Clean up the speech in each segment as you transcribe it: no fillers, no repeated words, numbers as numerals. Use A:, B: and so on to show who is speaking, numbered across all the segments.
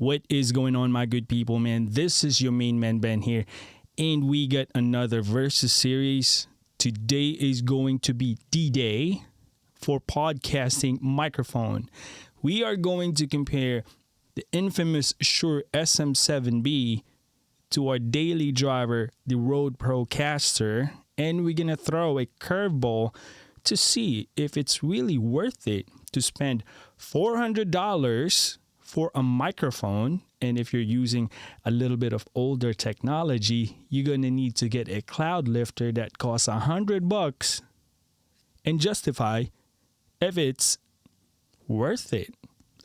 A: What is going on, my good people, man? This is your main man, Ben, here. And we got another Versus series. Today is going to be D-Day for podcasting microphone. We are going to compare the infamous Shure SM7B to our daily driver, the Rode Procaster. And we're going to throw a curveball to see if it's really worth it to spend $400 for a microphone. And if you're using a little bit of older technology, you're going to need to get a cloud lifter that costs $100 and justify if it's worth it.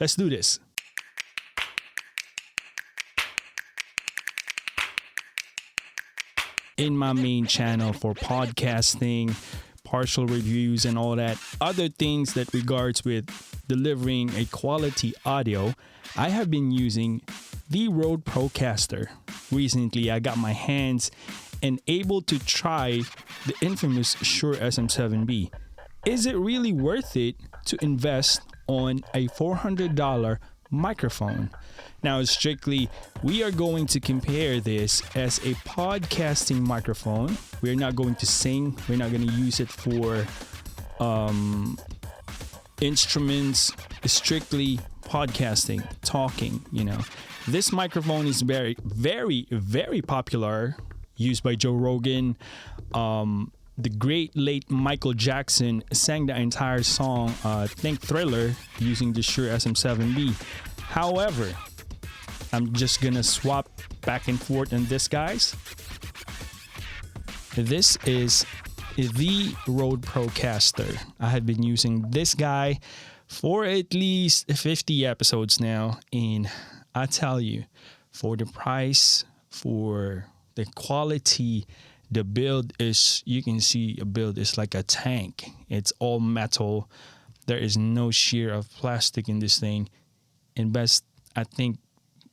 A: Let's do this. In my main channel for podcasting, partial reviews and all that other things that regards with delivering a quality audio, I have been using the Rode Procaster. Recently, I got my hands and able to try the infamous Shure SM7B. Is it really worth it to invest on a $400 microphone? Now, strictly, we are going to compare this as a podcasting microphone. We're not going to sing. We're not going to use it for instruments. It's strictly podcasting, talking, This microphone is very, very, very popular, used by Joe Rogan. The great late Michael Jackson sang the entire song, Think Thriller, using the Shure SM7B. However, I'm just gonna swap back and forth on this, guys. This is the Rode Procaster. I have been using this guy for at least 50 episodes now, and I tell you, for the price, for the quality, the build is, you can see a build is like a tank. It's all metal. There is no shear of plastic in this thing. And best, I think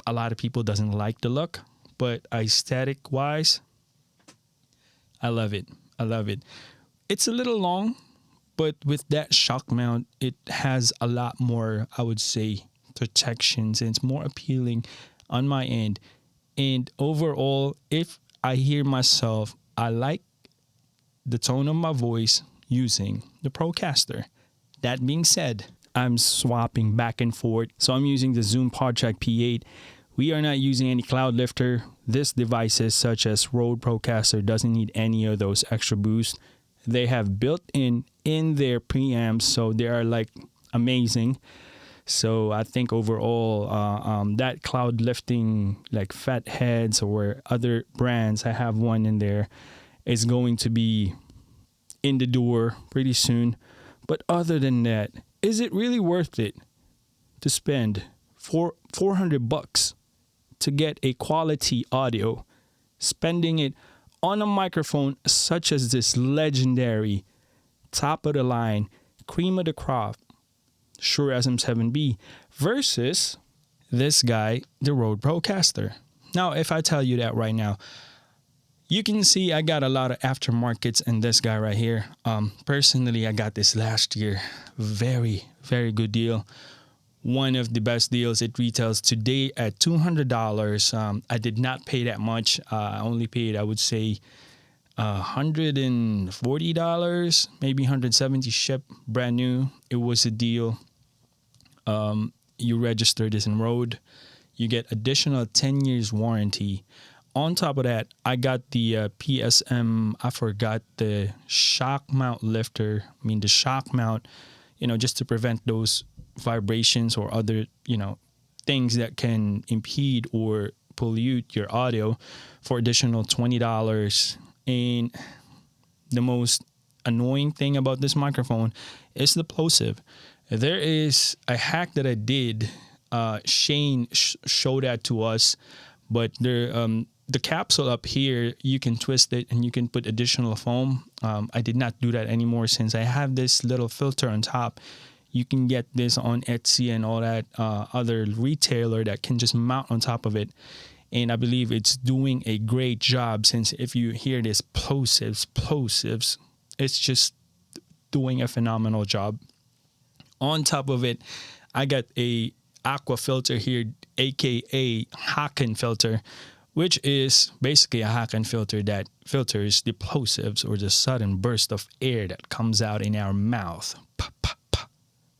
A: a lot of people doesn't like the look, but aesthetic wise, I love it. I love it. It's a little long, but with that shock mount, it has a lot more, I would say, protections, and it's more appealing on my end. And overall, if I hear myself, I like the tone of my voice using the Procaster. That being said, I'm swapping back and forth. So I'm using the Zoom PodTrack P8. We are not using any cloud lifter. This devices such as Rode Procaster doesn't need any of those extra boosts. They have built in their preamps, so they are like amazing. So I think overall, that cloud lifting, like Fat Heads or other brands, I have one in there, is going to be in the door pretty soon. But other than that, is it really worth it to spend $400 to get a quality audio, spending it on a microphone such as this legendary, top of the line, cream of the crop Shure SM7B versus this guy, the Rode Procaster? Now, if I tell you that right now, you can see I got a lot of aftermarkets in this guy right here. Personally, I got this last year. Very, very good deal. One of the best deals. It retails today at $200. I did not pay that much. I only paid, I would say, $140, maybe $170 shipped, brand new. It was a deal. You register this in Rode. You get additional 10 years warranty. On top of that, I got the PSM, I forgot the shock mount lifter. I mean, the shock mount, just to prevent those vibrations or other, things that can impede or pollute your audio, for additional $20. And the most annoying thing about this microphone is the plosive. There is a hack that I did. Shane showed that to us, but the capsule up here, you can twist it and you can put additional foam. I did not do that anymore since I have this little filter on top. You can get this on Etsy and all that other retailer that can just mount on top of it. And I believe it's doing a great job, since if you hear this plosives, it's just doing a phenomenal job. On top of it, I got a aqua filter here aka Haken filter, which is basically a Haken filter that filters the plosives or the sudden burst of air that comes out in our mouth.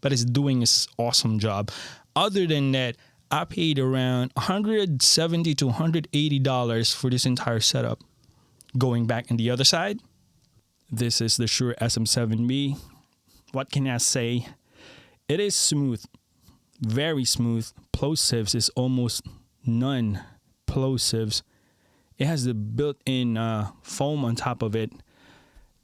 A: But it's doing its awesome job. Other than that, I paid around $170 to $180 for this entire setup. Going back on the other side, this is the Shure SM7B. What can I say? It is smooth, very smooth. Plosives is almost none. Plosives. It has the built-in foam on top of it.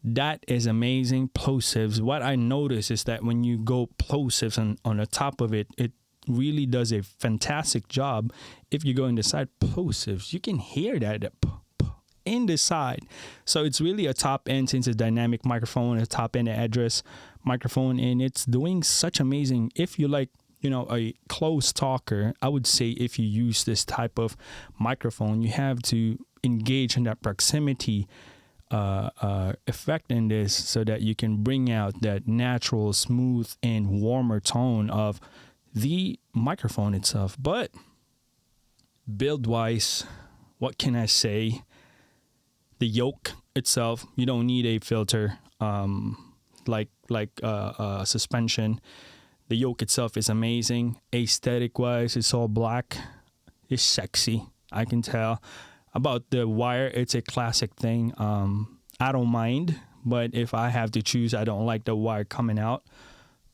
A: That is amazing. Plosives. What I notice is that when you go plosives on the top of it, it really does a fantastic job. If you go in the side plosives, you can hear that in the side. So it's really a top end, since it's a dynamic microphone, a top end address microphone, and it's doing such amazing. If you like, a close talker, I would say if you use this type of microphone, you have to engage in that proximity effect in this, so that you can bring out that natural, smooth, and warmer tone of the microphone itself. But build wise, what can I say? The yoke itself, you don't need a filter like suspension. The yoke itself is amazing. Aesthetic wise, it's all black. It's sexy. I can tell. About the wire, it's a classic thing. I don't mind, but if I have to choose, I don't like the wire coming out.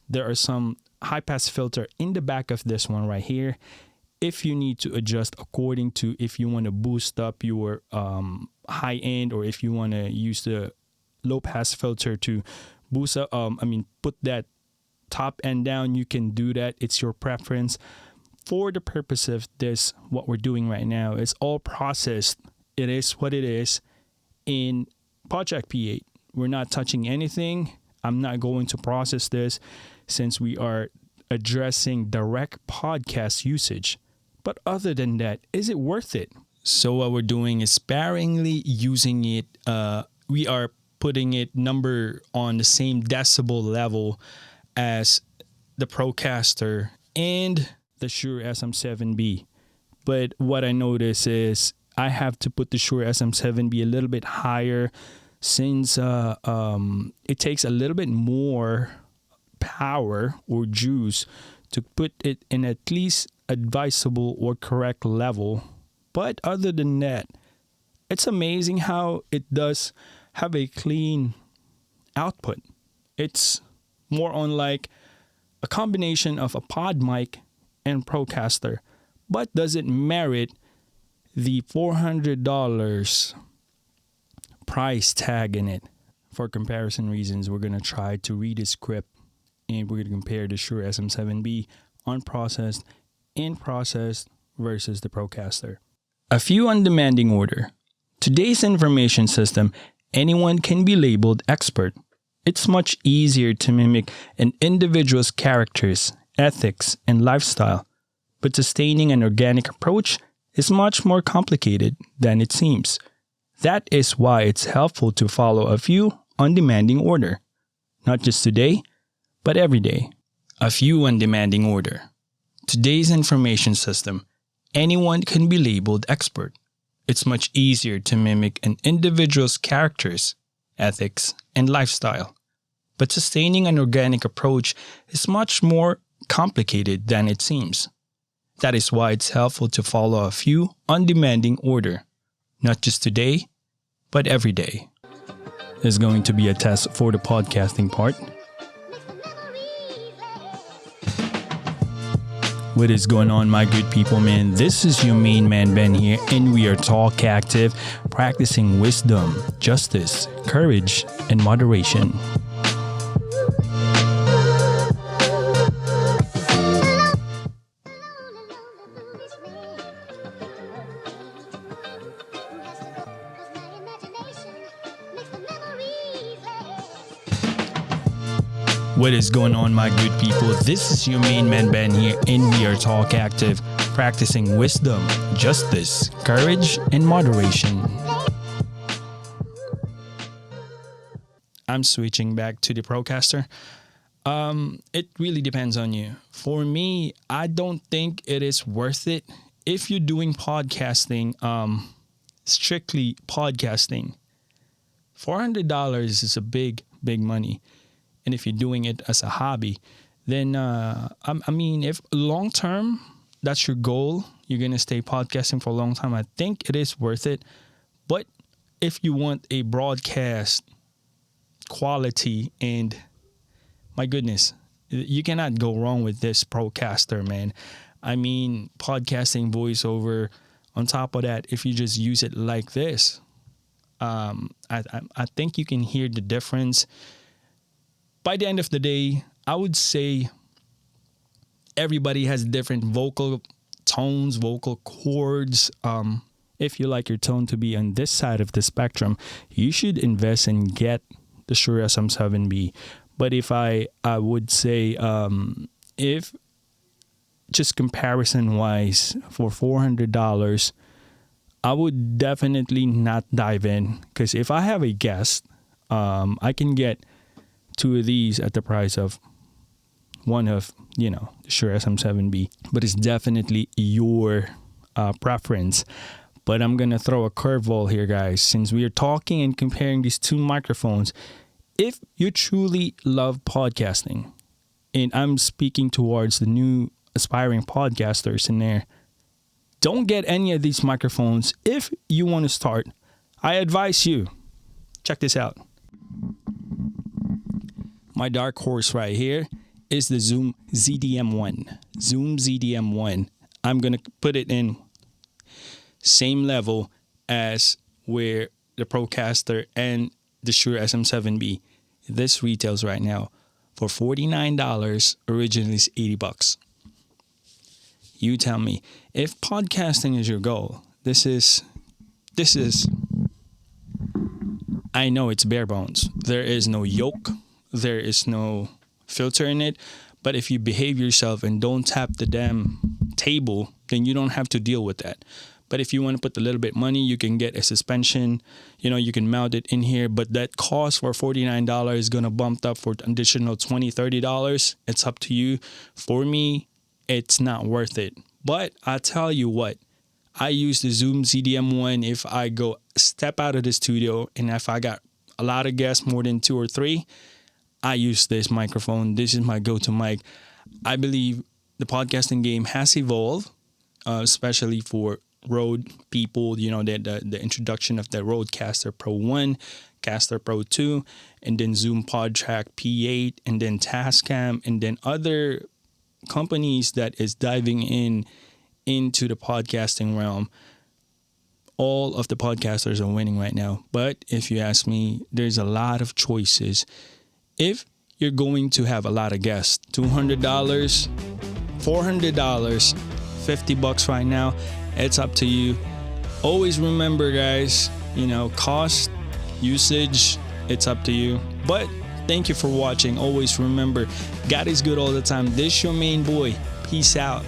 A: There are some high pass filter in the back of this one right here. If you need to adjust according to, if you want to boost up your high end, or if you want to use the low pass filter to boost up, put that top end down, you can do that. It's your preference. For the purpose of this, what we're doing right now is all processed. It is what it is in Project P8. We're not touching anything. I'm not going to process this, since we are addressing direct podcast usage. But other than that, is it worth it? So what we're doing is sparingly using it. We are putting it number on the same decibel level as the Procaster and the Shure SM7B. But what I notice is I have to put the Shure SM7B a little bit higher, since it takes a little bit more power or juice to put it in at least advisable or correct level. But other than that, it's amazing how it does have a clean output. It's more on like a combination of a pod mic and Procaster. But does it merit the $400 price tag in it? For comparison reasons, we're going to try to read a script, and we're going to compare the Shure SM7B unprocessed and processed versus the Procaster. A few on demanding order. Today's information system, anyone can be labeled expert. It's much easier to mimic an individual's characters, ethics, and lifestyle, but sustaining an organic approach is much more complicated than it seems. That is why it's helpful to follow a few on demanding order, not just today, but every day. A few on demanding order. Today's information system, anyone can be labeled expert. It's much easier to mimic an individual's characters, ethics, and lifestyle, but sustaining an organic approach is much more complicated than it seems. That is why it's helpful to follow a few on demanding order, not just today, but every day. There's going to be a test for the podcasting part. What is going on, my good people, man? This is your main man, Ben here, and we are Talk Active, practicing wisdom, justice, courage, and moderation. What is going on, my good people? This is your main man, Ben here, and we are Talk Active, practicing wisdom, justice, courage, and moderation. I'm switching back to the Procaster. It really depends on you. For me, I don't think it is worth it if you're doing podcasting, strictly podcasting. $400 is a big money, and if you're doing it as a hobby, then I mean, if long term that's your goal, you're gonna stay podcasting for a long time, I think it is worth it. But if you want a broadcast quality, and my goodness, you cannot go wrong with this Procaster, man. I mean, podcasting voiceover. On top of that, if you just use it like this, I think you can hear the difference. By the end of the day, I would say everybody has different vocal tones, vocal chords. If you like your tone to be on this side of the spectrum, you should invest and get the Shure SM7B. But if I would say, if just comparison wise, for $400, I would definitely not dive in, because if I have a guest, I can get two of these at the price of one of, the Shure SM7B. But it's definitely your preference. But I'm going to throw a curveball here, guys. Since we are talking and comparing these two microphones, if you truly love podcasting, and I'm speaking towards the new aspiring podcasters in there, don't get any of these microphones if you want to start. I advise you, check this out. My dark horse right here is the Zoom ZDM1. Zoom ZDM1. I'm going to put it in same level as where the Procaster and the Shure SM7B. This retails right now for $49. Originally is $80. You tell me, if podcasting is your goal, this is, I know it's bare bones. There is no yoke. There is no filter in it. But if you behave yourself and don't tap the damn table, then you don't have to deal with that. But if you want to put a little bit money, you can get a suspension. You can mount it in here. But that cost for $49 is going to bump up for an additional $20, $30. It's up to you. For me, it's not worth it. But I tell you what, I use the Zoom ZDM1 if I go step out of the studio, and if I got a lot of guests, more than 2 or 3, I use this microphone. This is my go-to mic. I believe the podcasting game has evolved, especially for Rode people. The introduction of the Rodecaster Pro 1, Caster Pro 2, and then Zoom PodTrack P8, and then Tascam, and then other companies that is diving into the podcasting realm. All of the podcasters are winning right now. But if you ask me, there's a lot of choices. If you're going to have a lot of guests, $200, $400, $50 right now, it's up to you. Always remember, guys, cost, usage, it's up to you. But thank you for watching. Always remember, God is good all the time. This your main boy. Peace out.